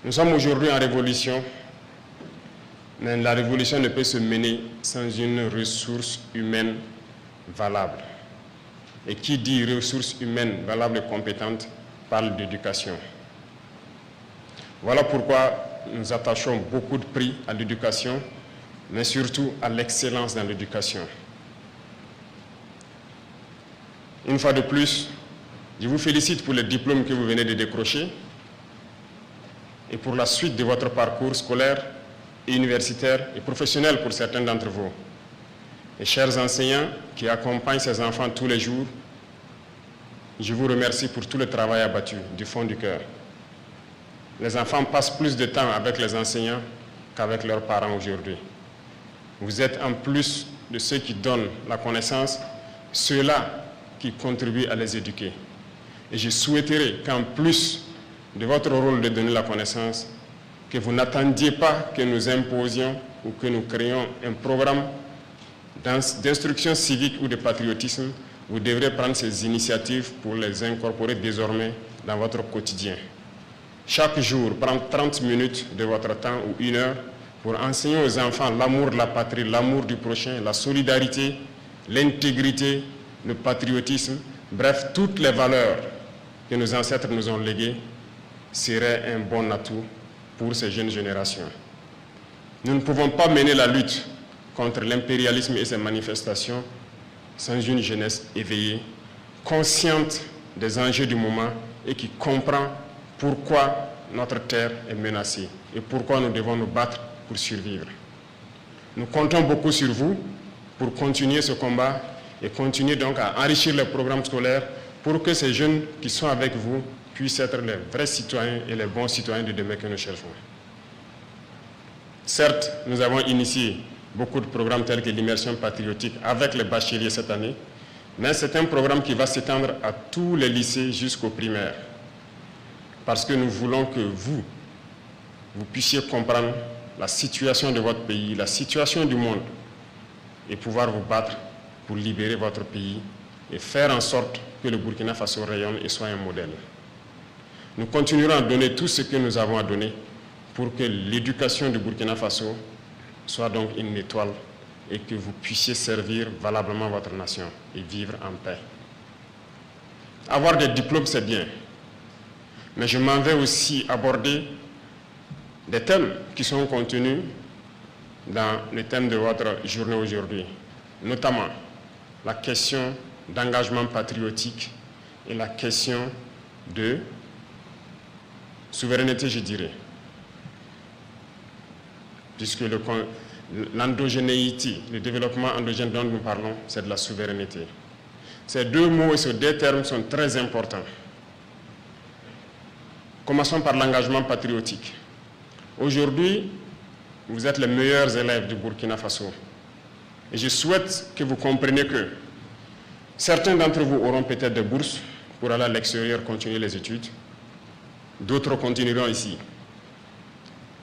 Nous sommes aujourd'hui en révolution, mais la révolution ne peut se mener sans une ressource humaine valable. Et qui dit ressources humaines valables et compétentes parle d'éducation. Voilà pourquoi nous attachons beaucoup de prix à l'éducation, mais surtout à l'excellence dans l'éducation. Une fois de plus, je vous félicite pour le diplôme que vous venez de décrocher et pour la suite de votre parcours scolaire, et universitaire et professionnel pour certains d'entre vous. Et chers enseignants qui accompagnent ces enfants tous les jours, je vous remercie pour tout le travail abattu du fond du cœur. Les enfants passent plus de temps avec les enseignants qu'avec leurs parents aujourd'hui. Vous êtes en plus de ceux qui donnent la connaissance, ceux-là qui contribuent à les éduquer. Et je souhaiterais qu'en plus de votre rôle de donner la connaissance, que vous n'attendiez pas que nous imposions ou que nous créions un programme d'instruction civique ou de patriotisme. Vous devrez prendre ces initiatives pour les incorporer désormais dans votre quotidien. Chaque jour, prendre 30 minutes de votre temps ou 1 heure pour enseigner aux enfants l'amour de la patrie, l'amour du prochain, la solidarité, l'intégrité, le patriotisme, bref, toutes les valeurs que nos ancêtres nous ont léguées serait un bon atout pour ces jeunes générations. Nous ne pouvons pas mener la lutte contre l'impérialisme et ses manifestations sans une jeunesse éveillée, consciente des enjeux du moment et qui comprend pourquoi notre terre est menacée et pourquoi nous devons nous battre pour survivre. Nous comptons beaucoup sur vous pour continuer ce combat et continuer donc à enrichir les programmes scolaires pour que ces jeunes qui sont avec vous puissent être les vrais citoyens et les bons citoyens de demain que nous cherchons. Certes, nous avons initié beaucoup de programmes tels que l'immersion patriotique avec les bacheliers cette année, mais c'est un programme qui va s'étendre à tous les lycées jusqu'au primaire, parce que nous voulons que vous puissiez comprendre la situation de votre pays, la situation du monde, et pouvoir vous battre pour libérer votre pays et faire en sorte que le Burkina Faso rayonne et soit un modèle. Nous continuerons à donner tout ce que nous avons à donner pour que l'éducation du Burkina Faso soit donc une étoile et que vous puissiez servir valablement votre nation et vivre en paix. Avoir des diplômes, c'est bien, mais je m'en vais aussi aborder des thèmes qui sont contenus dans le thème de votre journée aujourd'hui, notamment la question d'engagement patriotique et la question de souveraineté, je dirais, puisque l'endogénéité, le développement endogène dont nous parlons, c'est de la souveraineté. Ces deux mots et ces deux termes sont très importants. Commençons par l'engagement patriotique. Aujourd'hui, vous êtes les meilleurs élèves du Burkina Faso. Et je souhaite que vous compreniez que certains d'entre vous auront peut-être des bourses pour aller à l'extérieur continuer les études. D'autres continueront ici.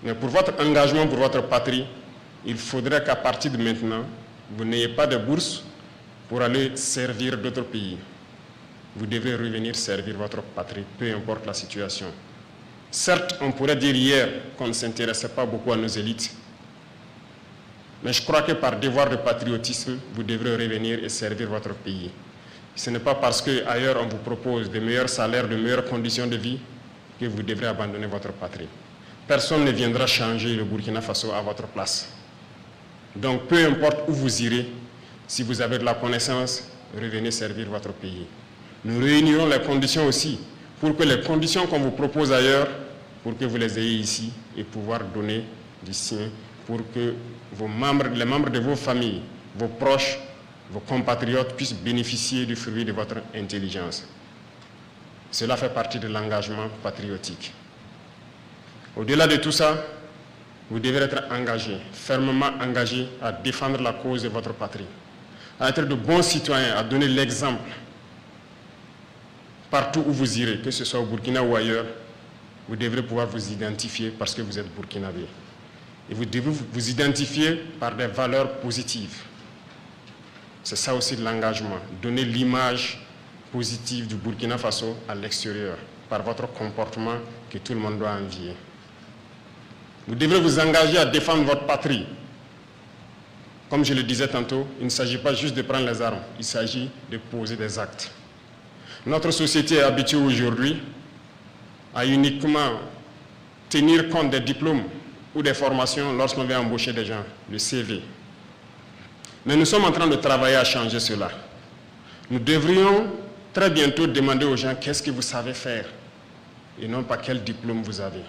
Mais pour votre engagement, pour votre patrie, il faudrait qu'à partir de maintenant, vous n'ayez pas de bourse pour aller servir d'autres pays. Vous devrez revenir servir votre patrie, peu importe la situation. Certes, on pourrait dire hier qu'on ne s'intéressait pas beaucoup à nos élites, mais je crois que par devoir de patriotisme, vous devrez revenir et servir votre pays. Ce n'est pas parce qu'ailleurs on vous propose de meilleurs salaires, de meilleures conditions de vie, que vous devrez abandonner votre patrie. Personne ne viendra changer le Burkina Faso à votre place. Donc, peu importe où vous irez, si vous avez de la connaissance, revenez servir votre pays. Nous réunirons les conditions aussi, pour que les conditions qu'on vous propose ailleurs, pour que vous les ayez ici et pouvoir donner du sien, pour que les membres de vos familles, vos proches, vos compatriotes puissent bénéficier du fruit de votre intelligence. Cela fait partie de l'engagement patriotique. Au-delà de tout ça, vous devez être engagé, fermement engagé à défendre la cause de votre patrie, à être de bons citoyens, à donner l'exemple. Partout où vous irez, que ce soit au Burkina ou ailleurs, vous devrez pouvoir vous identifier parce que vous êtes burkinabé. Et vous devez vous identifier par des valeurs positives. C'est ça aussi l'engagement, donner l'image positive du Burkina Faso à l'extérieur, par votre comportement que tout le monde doit envier. Vous devrez vous engager à défendre votre patrie. Comme je le disais tantôt, il ne s'agit pas juste de prendre les armes, il s'agit de poser des actes. Notre société est habituée aujourd'hui à uniquement tenir compte des diplômes ou des formations lorsqu'on vient embaucher des gens, le CV. Mais nous sommes en train de travailler à changer cela. Nous devrions très bientôt demander aux gens qu'est-ce que vous savez faire et non pas quel diplôme vous avez.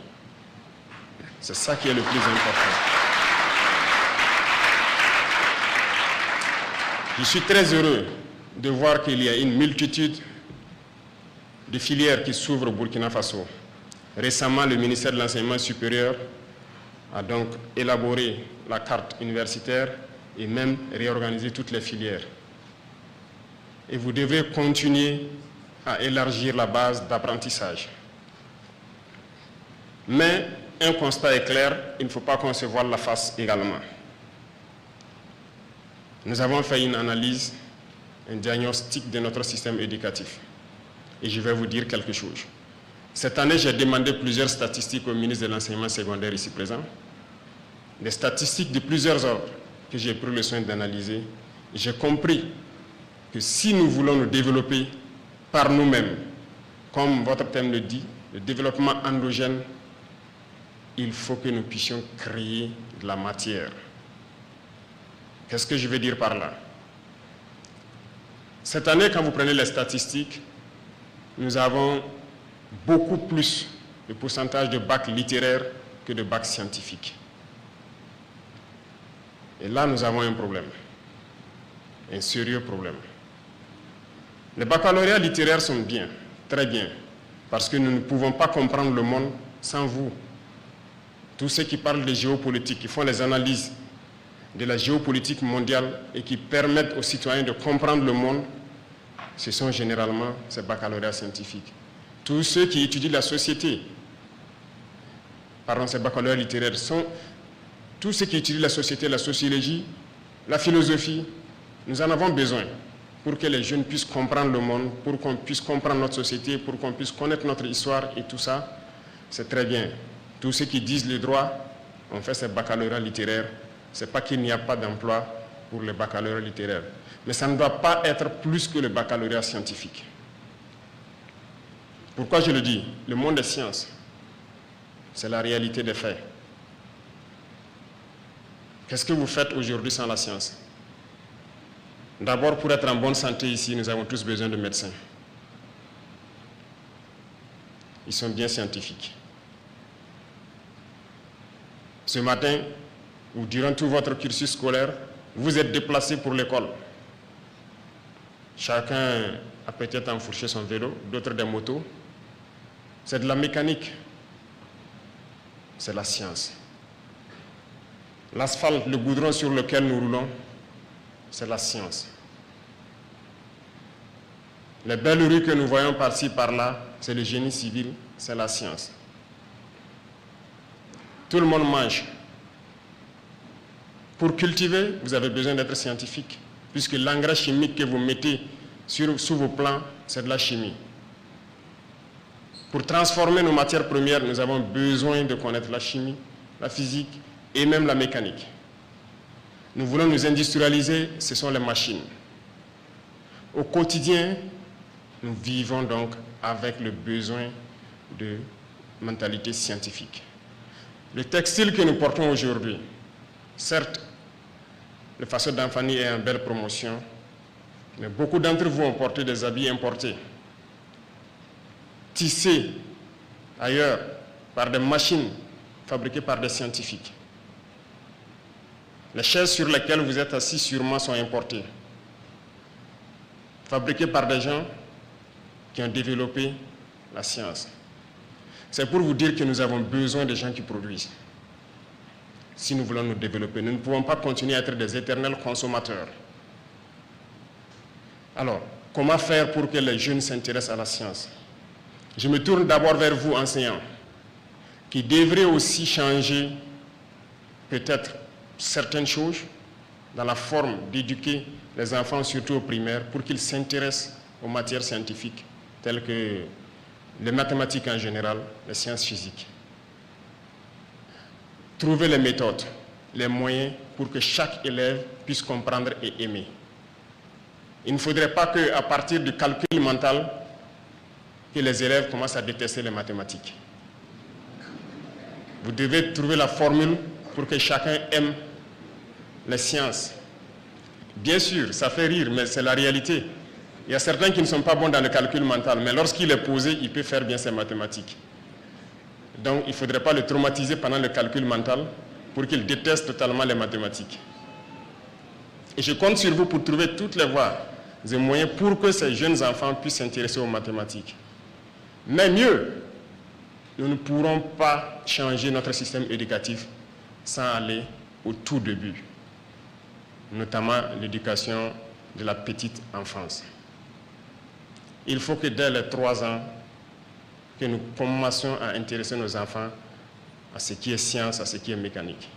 C'est ça qui est le plus important. Je suis très heureux de voir qu'il y a une multitude de filières qui s'ouvrent au Burkina Faso. Récemment, le ministère de l'Enseignement supérieur a donc élaboré la carte universitaire et même réorganisé toutes les filières. Et vous devez continuer à élargir la base d'apprentissage. Mais un constat est clair, il ne faut pas qu'on se voile la face également. Nous avons fait une analyse, un diagnostic de notre système éducatif. Et je vais vous dire quelque chose. Cette année, j'ai demandé plusieurs statistiques au ministre de l'Enseignement secondaire ici présent. Des statistiques de plusieurs ordres que j'ai pris le soin d'analyser. J'ai compris que si nous voulons nous développer par nous-mêmes, comme votre thème le dit, le développement endogène, il faut que nous puissions créer de la matière. Qu'est-ce que je veux dire par là? Cette année, quand vous prenez les statistiques, nous avons beaucoup plus de pourcentage de bac littéraire que de bac scientifique. Et là, nous avons un problème, un sérieux problème. Les baccalauréats littéraires sont bien, très bien, parce que nous ne pouvons pas comprendre le monde sans vous. Tous ceux qui parlent de géopolitique, qui font les analyses de la géopolitique mondiale et qui permettent aux citoyens de comprendre le monde, ce sont généralement ces baccalauréats scientifiques. Tous ceux qui étudient la société, pardon, ces baccalauréats littéraires, sont tous ceux qui étudient la société, la sociologie, la philosophie. Nous en avons besoin pour que les jeunes puissent comprendre le monde, pour qu'on puisse comprendre notre société, pour qu'on puisse connaître notre histoire et tout ça, c'est très bien. Tous ceux qui disent le droit ont fait ces baccalauréats littéraires. Ce n'est pas qu'il n'y a pas d'emploi pour les baccalauréats littéraires. Mais ça ne doit pas être plus que le baccalauréat scientifique. Pourquoi je le dis? Le monde des sciences, c'est la réalité des faits. Qu'est-ce que vous faites aujourd'hui sans la science? D'abord, pour être en bonne santé ici, nous avons tous besoin de médecins. Ils sont bien scientifiques. Ce matin, ou durant tout votre cursus scolaire, vous êtes déplacé pour l'école. Chacun a peut-être enfourché son vélo, d'autres des motos. C'est de la mécanique. C'est la science. L'asphalte, le goudron sur lequel nous roulons, c'est la science. Les belles rues que nous voyons par-ci, par-là, c'est le génie civil, c'est la science. Tout le monde mange. Pour cultiver, vous avez besoin d'être scientifique, puisque l'engrais chimique que vous mettez sous vos plants, c'est de la chimie. Pour transformer nos matières premières, nous avons besoin de connaître la chimie, la physique et même la mécanique. Nous voulons nous industrialiser, ce sont les machines. Au quotidien, nous vivons donc avec le besoin de mentalité scientifique. Le textile que nous portons aujourd'hui, certes, le façon d'Anfani est en belle promotion, mais beaucoup d'entre vous ont porté des habits importés, tissés ailleurs par des machines fabriquées par des scientifiques. Les chaises sur lesquelles vous êtes assis sûrement sont importées, fabriquées par des gens qui ont développé la science. C'est pour vous dire que nous avons besoin de gens qui produisent. Si nous voulons nous développer, nous ne pouvons pas continuer à être des éternels consommateurs. Alors, comment faire pour que les jeunes s'intéressent à la science? Je me tourne d'abord vers vous, enseignants, qui devraient aussi changer peut-être certaines choses dans la forme d'éduquer les enfants, surtout au primaire, pour qu'ils s'intéressent aux matières scientifiques, telles que les mathématiques en général, les sciences physiques. trouver les méthodes, les moyens pour que chaque élève puisse comprendre et aimer. Il ne faudrait pas qu'à partir du calcul mental, que les élèves commencent à détester les mathématiques. Vous devez trouver la formule pour que chacun aime les sciences. Bien sûr, ça fait rire, mais c'est la réalité. Il y a certains qui ne sont pas bons dans le calcul mental, mais lorsqu'il est posé, il peut faire bien ses mathématiques. Donc, il ne faudrait pas le traumatiser pendant le calcul mental pour qu'il déteste totalement les mathématiques. Et je compte sur vous pour trouver toutes les voies et moyens pour que ces jeunes enfants puissent s'intéresser aux mathématiques. Mais mieux, nous ne pourrons pas changer notre système éducatif sans aller au tout début, notamment l'éducation de la petite enfance. Il faut que dès les 3 ans, que nous commencions à intéresser nos enfants à ce qui est science, à ce qui est mécanique.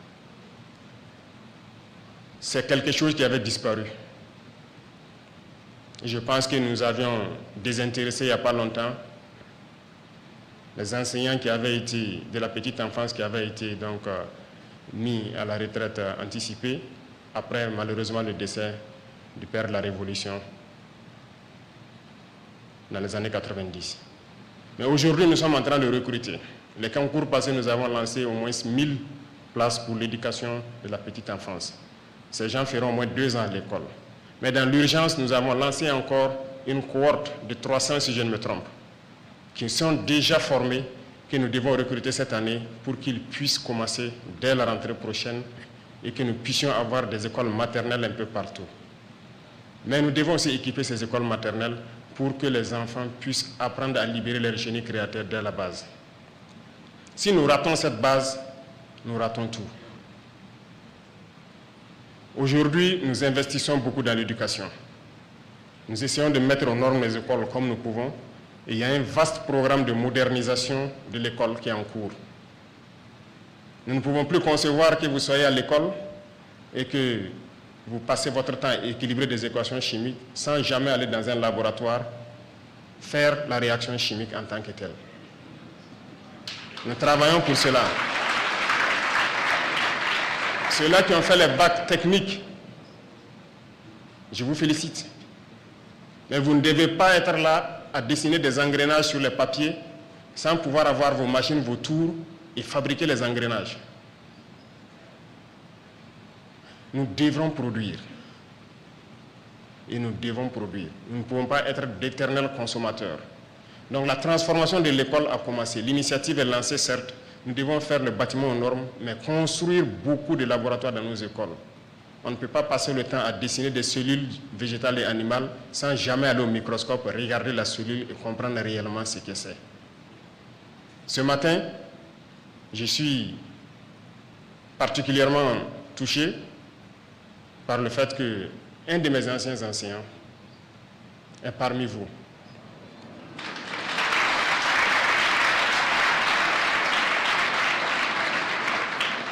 C'est quelque chose qui avait disparu. Je pense que nous avions désintéressé il n'y a pas longtemps les enseignants qui avaient été de la petite enfance qui avaient été donc mis à la retraite anticipée après malheureusement le décès du père de la Révolution dans les années 90. Mais aujourd'hui, nous sommes en train de recruter. Les concours passés, nous avons lancé au moins 1000 places pour l'éducation de la petite enfance. Ces gens feront au moins 2 ans à l'école. Mais dans l'urgence, nous avons lancé encore une cohorte de 300, si je ne me trompe, qui sont déjà formés, que nous devons recruter cette année pour qu'ils puissent commencer dès la rentrée prochaine et que nous puissions avoir des écoles maternelles un peu partout. Mais nous devons aussi équiper ces écoles maternelles pour que les enfants puissent apprendre à libérer leur génie créateur dès la base. Si nous ratons cette base, nous ratons tout. Aujourd'hui, nous investissons beaucoup dans l'éducation. Nous essayons de mettre aux normes les écoles comme nous pouvons. Et il y a un vaste programme de modernisation de l'école qui est en cours. Nous ne pouvons plus concevoir que vous soyez à l'école et que vous passez votre temps à équilibrer des équations chimiques sans jamais aller dans un laboratoire faire la réaction chimique en tant que telle. Nous travaillons pour cela. Ceux-là qui ont fait les bacs techniques, je vous félicite. Mais vous ne devez pas être là à dessiner des engrenages sur les papiers sans pouvoir avoir vos machines, vos tours et fabriquer les engrenages. Nous devrons produire. Et nous devons produire. Nous ne pouvons pas être d'éternels consommateurs. Donc la transformation de l'école a commencé. L'initiative est lancée, certes. Nous devons faire le bâtiment aux normes, mais construire beaucoup de laboratoires dans nos écoles. On ne peut pas passer le temps à dessiner des cellules végétales et animales sans jamais aller au microscope, regarder la cellule et comprendre réellement ce que c'est. Ce matin, je suis particulièrement touché par le fait qu'un de mes anciens enseignants est parmi vous.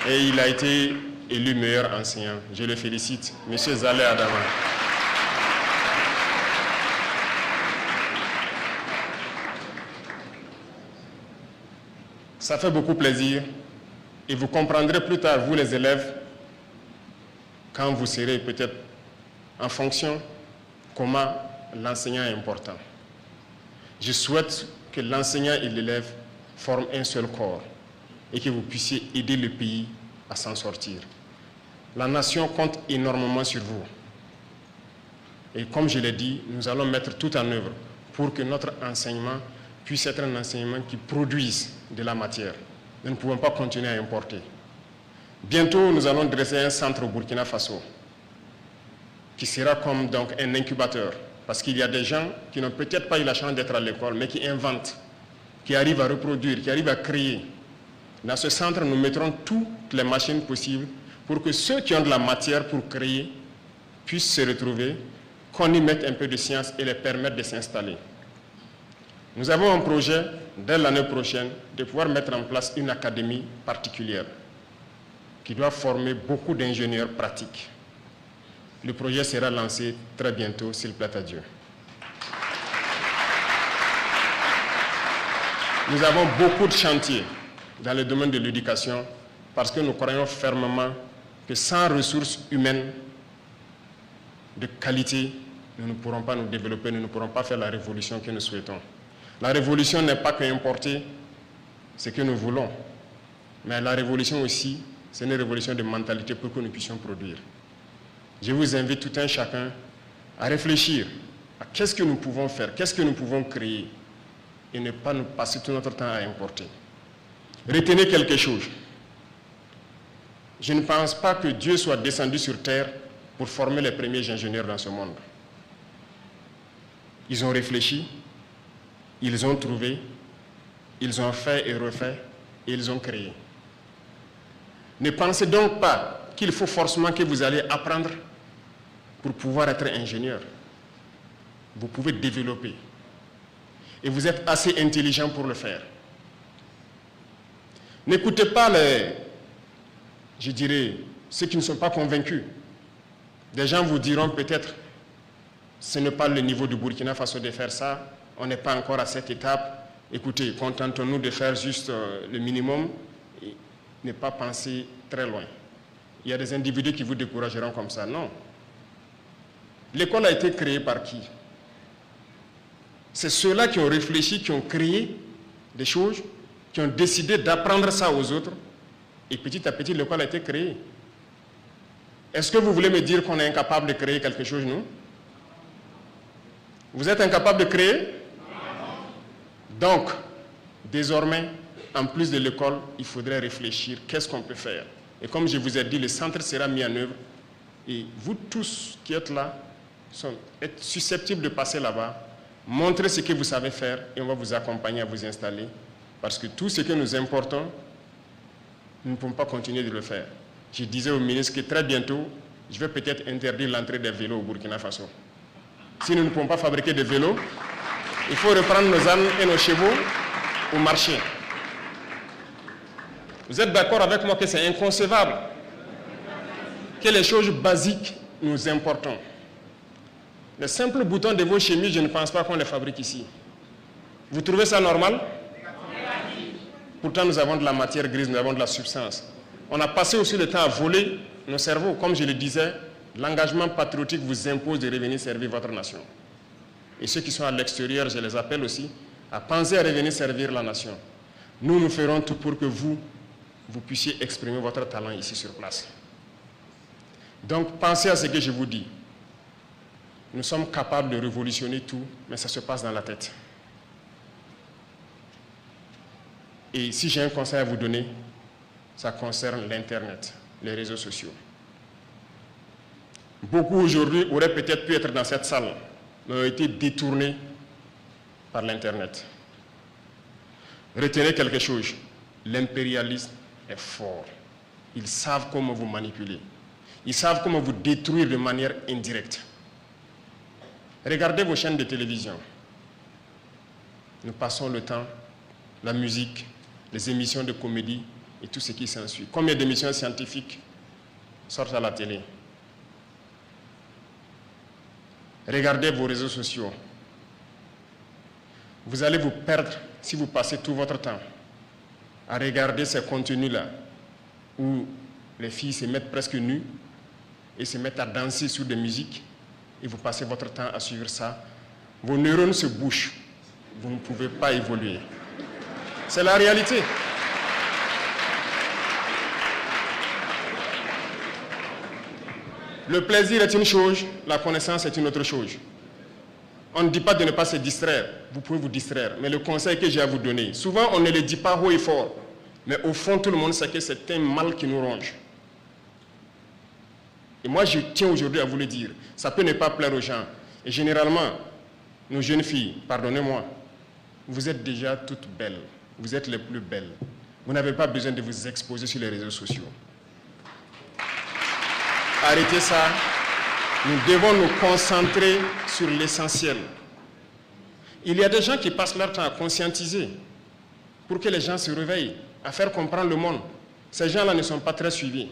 Et il a été élu meilleur enseignant. Je le félicite, M. Zaleh Adama. Ça fait beaucoup plaisir et vous comprendrez plus tard, vous les élèves, quand vous serez peut-être en fonction, comment l'enseignant est important. Je souhaite que l'enseignant et l'élève forment un seul corps et que vous puissiez aider le pays à s'en sortir. La nation compte énormément sur vous. Et comme je l'ai dit, nous allons mettre tout en œuvre pour que notre enseignement puisse être un enseignement qui produise de la matière. Nous ne pouvons pas continuer à importer. Bientôt, nous allons dresser un centre au Burkina Faso qui sera comme donc un incubateur. Parce qu'il y a des gens qui n'ont peut-être pas eu la chance d'être à l'école, mais qui inventent, qui arrivent à reproduire, qui arrivent à créer. Dans ce centre, nous mettrons toutes les machines possibles pour que ceux qui ont de la matière pour créer puissent se retrouver, qu'on y mette un peu de science et les permettre de s'installer. Nous avons un projet, dès l'année prochaine, de pouvoir mettre en place une académie particulière qui doit former beaucoup d'ingénieurs pratiques. Le projet sera lancé très bientôt, s'il plaît à Dieu. Nous avons beaucoup de chantiers dans le domaine de l'éducation parce que nous croyons fermement que sans ressources humaines de qualité, nous ne pourrons pas nous développer, nous ne pourrons pas faire la révolution que nous souhaitons. La révolution n'est pas qu'importer ce que nous voulons, mais la révolution aussi, c'est une révolution de mentalité pour que nous puissions produire. Je vous invite tout un chacun à réfléchir à qu'est-ce que nous pouvons faire, qu'est-ce que nous pouvons créer, et ne pas nous passer tout notre temps à importer. Retenez quelque chose. Je ne pense pas que Dieu soit descendu sur terre pour former les premiers ingénieurs dans ce monde. Ils ont réfléchi, ils ont trouvé, ils ont fait et refait, et ils ont créé. Ne pensez donc pas qu'il faut forcément que vous allez apprendre pour pouvoir être ingénieur. Vous pouvez développer. Et vous êtes assez intelligent pour le faire. N'écoutez pas je dirais, ceux qui ne sont pas convaincus. Des gens vous diront peut-être, ce n'est pas le niveau du Burkina Faso de faire ça, on n'est pas encore à cette étape. Écoutez, contentons-nous de faire juste le minimum et ne pas penser très loin. Il y a des individus qui vous décourageront comme ça. Non. L'école a été créée par qui? C'est ceux-là qui ont réfléchi, qui ont créé des choses, qui ont décidé d'apprendre ça aux autres. Et petit à petit, l'école a été créée. Est-ce que vous voulez me dire qu'on est incapable de créer quelque chose, nous? Vous êtes incapable de créer? Donc, désormais, en plus de l'école, il faudrait réfléchir, qu'est-ce qu'on peut faire? Et comme je vous ai dit, le centre sera mis en œuvre. Et vous tous qui êtes là, êtes susceptibles de passer là-bas, montrer ce que vous savez faire et on va vous accompagner à vous installer. Parce que tout ce que nous importons, nous ne pouvons pas continuer de le faire. Je disais au ministre que très bientôt, je vais peut-être interdire l'entrée des vélos au Burkina Faso. Si nous ne pouvons pas fabriquer des vélos, il faut reprendre nos ânes et nos chevaux au marché. Vous êtes d'accord avec moi que c'est inconcevable que les choses basiques nous importons. Les simples boutons de vos chemises, je ne pense pas qu'on les fabrique ici. Vous trouvez ça normal? Pourtant, nous avons de la matière grise, nous avons de la substance. On a passé aussi le temps à voler nos cerveaux. Comme je le disais, l'engagement patriotique vous impose de revenir servir votre nation. Et ceux qui sont à l'extérieur, je les appelle aussi à penser à revenir servir la nation. Nous ferons tout pour que vous puissiez exprimer votre talent ici sur place. Donc, pensez à ce que je vous dis. Nous sommes capables de révolutionner tout, mais ça se passe dans la tête. Et si j'ai un conseil à vous donner, ça concerne l'Internet, les réseaux sociaux. Beaucoup aujourd'hui auraient peut-être pu être dans cette salle, mais ont été détournés par l'Internet. Retenez quelque chose, l'impérialisme est fort. Ils savent comment vous manipuler. Ils savent comment vous détruire de manière indirecte. Regardez vos chaînes de télévision. Nous passons le temps, la musique, les émissions de comédie et tout ce qui s'ensuit. Combien d'émissions scientifiques sortent à la télé? Regardez vos réseaux sociaux. Vous allez vous perdre si vous passez tout votre temps à regarder ces contenus-là où les filles se mettent presque nues et se mettent à danser sur des musiques et vous passez votre temps à suivre ça. Vos neurones se bouchent. Vous ne pouvez pas évoluer. C'est la réalité. Le plaisir est une chose, la connaissance est une autre chose. On ne dit pas de ne pas se distraire, vous pouvez vous distraire, mais le conseil que j'ai à vous donner, souvent on ne le dit pas haut et fort, mais au fond tout le monde sait que c'est un mal qui nous ronge. Et moi je tiens aujourd'hui à vous le dire, ça peut ne pas plaire aux gens. Et généralement, nos jeunes filles, pardonnez-moi, vous êtes déjà toutes belles, vous êtes les plus belles. Vous n'avez pas besoin de vous exposer sur les réseaux sociaux. Arrêtez ça. Nous devons nous concentrer sur l'essentiel. Il y a des gens qui passent leur temps à conscientiser pour que les gens se réveillent, à faire comprendre le monde. Ces gens-là ne sont pas très suivis.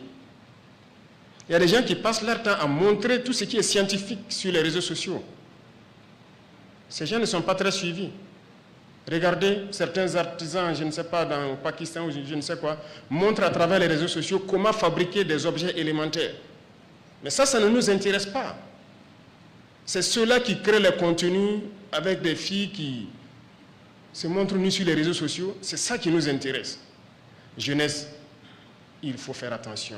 Il y a des gens qui passent leur temps à montrer tout ce qui est scientifique sur les réseaux sociaux. Ces gens ne sont pas très suivis. Regardez, certains artisans, je ne sais pas, dans le Pakistan ou je ne sais quoi, montrent à travers les réseaux sociaux comment fabriquer des objets élémentaires. Mais ça ne nous intéresse pas. C'est ceux-là qui créent les contenus avec des filles qui se montrent nues sur les réseaux sociaux. C'est ça qui nous intéresse. Jeunesse, il faut faire attention.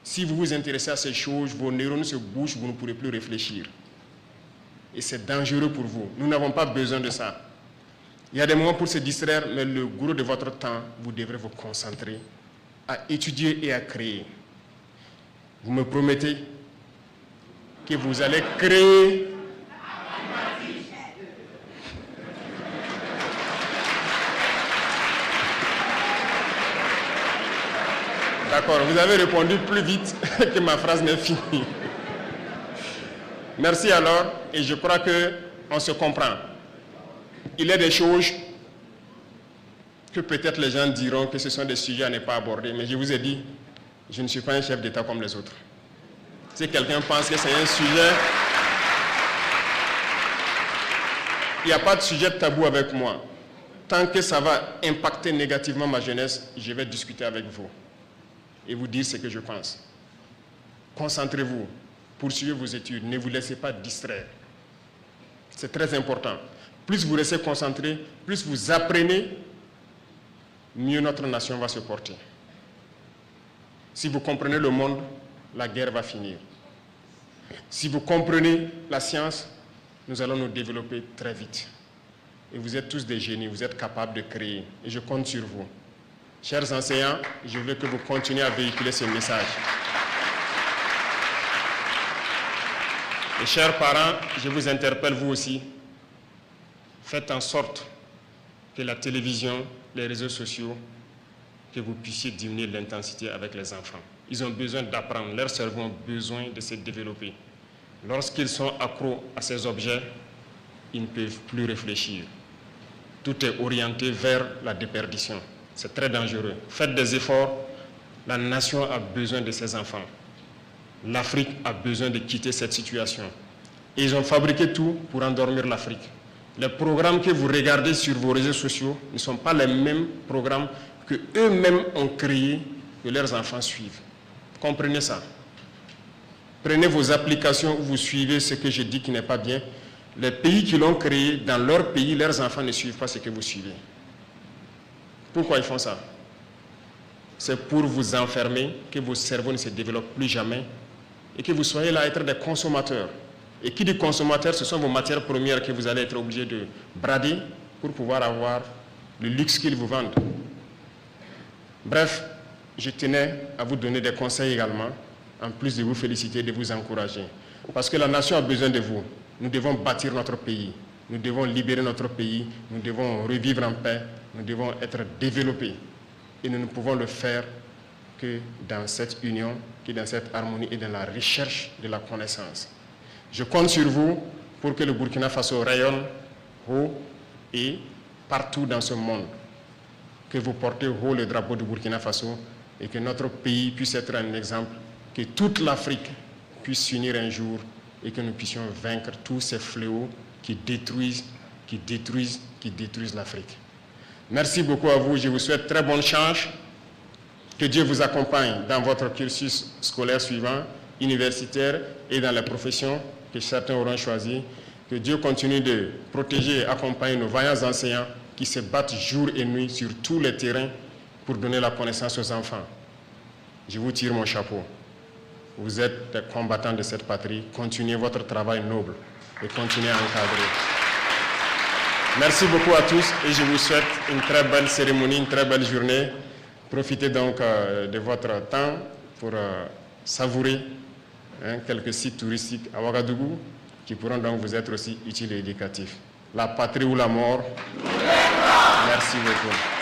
Si vous vous intéressez à ces choses, vos neurones se bouchent, vous ne pourrez plus réfléchir. Et c'est dangereux pour vous. Nous n'avons pas besoin de ça. Il y a des moments pour se distraire, mais le gros de votre temps, vous devrez vous concentrer à étudier et à créer. Vous me promettez que vous allez créer D'accord, vous avez répondu plus vite que ma phrase n'est finie. Merci alors, et je crois qu'on se comprend. Il y a des choses que peut-être les gens diront que ce sont des sujets à ne pas aborder, mais je vous ai dit, je ne suis pas un chef d'État comme les autres. Si quelqu'un pense que c'est un sujet, il n'y a pas de sujet tabou avec moi. Tant que ça va impacter négativement ma jeunesse, je vais discuter avec vous et vous dire ce que je pense. Concentrez-vous, poursuivez vos études, ne vous laissez pas distraire. C'est très important. Plus vous restez concentré, plus vous apprenez, mieux notre nation va se porter. Si vous comprenez le monde, la guerre va finir. Si vous comprenez la science, nous allons nous développer très vite. Et vous êtes tous des génies, vous êtes capables de créer. Et je compte sur vous. Chers enseignants, je veux que vous continuiez à véhiculer ce message. Et chers parents, je vous interpelle vous aussi. Faites en sorte que la télévision, les réseaux sociaux, que vous puissiez diminuer l'intensité avec les enfants. Ils ont besoin d'apprendre, leurs cerveaux ont besoin de se développer. Lorsqu'ils sont accros à ces objets, ils ne peuvent plus réfléchir. Tout est orienté vers la déperdition. C'est très dangereux. Faites des efforts. La nation a besoin de ses enfants. L'Afrique a besoin de quitter cette situation. Et ils ont fabriqué tout pour endormir l'Afrique. Les programmes que vous regardez sur vos réseaux sociaux ne sont pas les mêmes programmes que eux-mêmes ont créés, que leurs enfants suivent. Comprenez ça. Prenez vos applications où vous suivez ce que je dis qui n'est pas bien. Les pays qui l'ont créé, dans leur pays, leurs enfants ne suivent pas ce que vous suivez. Pourquoi ils font ça? C'est pour vous enfermer, que vos cerveaux ne se développent plus jamais et que vous soyez là à être des consommateurs. Et qui dit consommateur, ce sont vos matières premières que vous allez être obligés de brader pour pouvoir avoir le luxe qu'ils vous vendent. Bref, je tenais à vous donner des conseils également, en plus de vous féliciter, de vous encourager. Parce que la nation a besoin de vous. Nous devons bâtir notre pays. Nous devons libérer notre pays. Nous devons revivre en paix. Nous devons être développés. Et nous ne pouvons le faire que dans cette union, que dans cette harmonie et dans la recherche de la connaissance. Je compte sur vous pour que le Burkina Faso rayonne haut et partout dans ce monde. Que vous portez haut le drapeau du Burkina Faso et que notre pays puisse être un exemple, que toute l'Afrique puisse s'unir un jour et que nous puissions vaincre tous ces fléaux qui détruisent l'Afrique. Merci beaucoup à vous. Je vous souhaite très bonne chance. Que Dieu vous accompagne dans votre cursus scolaire suivant, universitaire et dans les professions que certains auront choisies. Que Dieu continue de protéger et accompagner nos vaillants enseignants qui se battent jour et nuit sur tous les terrains pour donner la connaissance aux enfants. Je vous tire mon chapeau. Vous êtes des combattants de cette patrie. Continuez votre travail noble et continuez à encadrer. Merci beaucoup à tous et je vous souhaite une très belle cérémonie, une très belle journée. Profitez donc de votre temps pour savourer quelques sites touristiques à Ouagadougou qui pourront donc vous être aussi utiles et éducatifs. La patrie ou la mort. Merci beaucoup.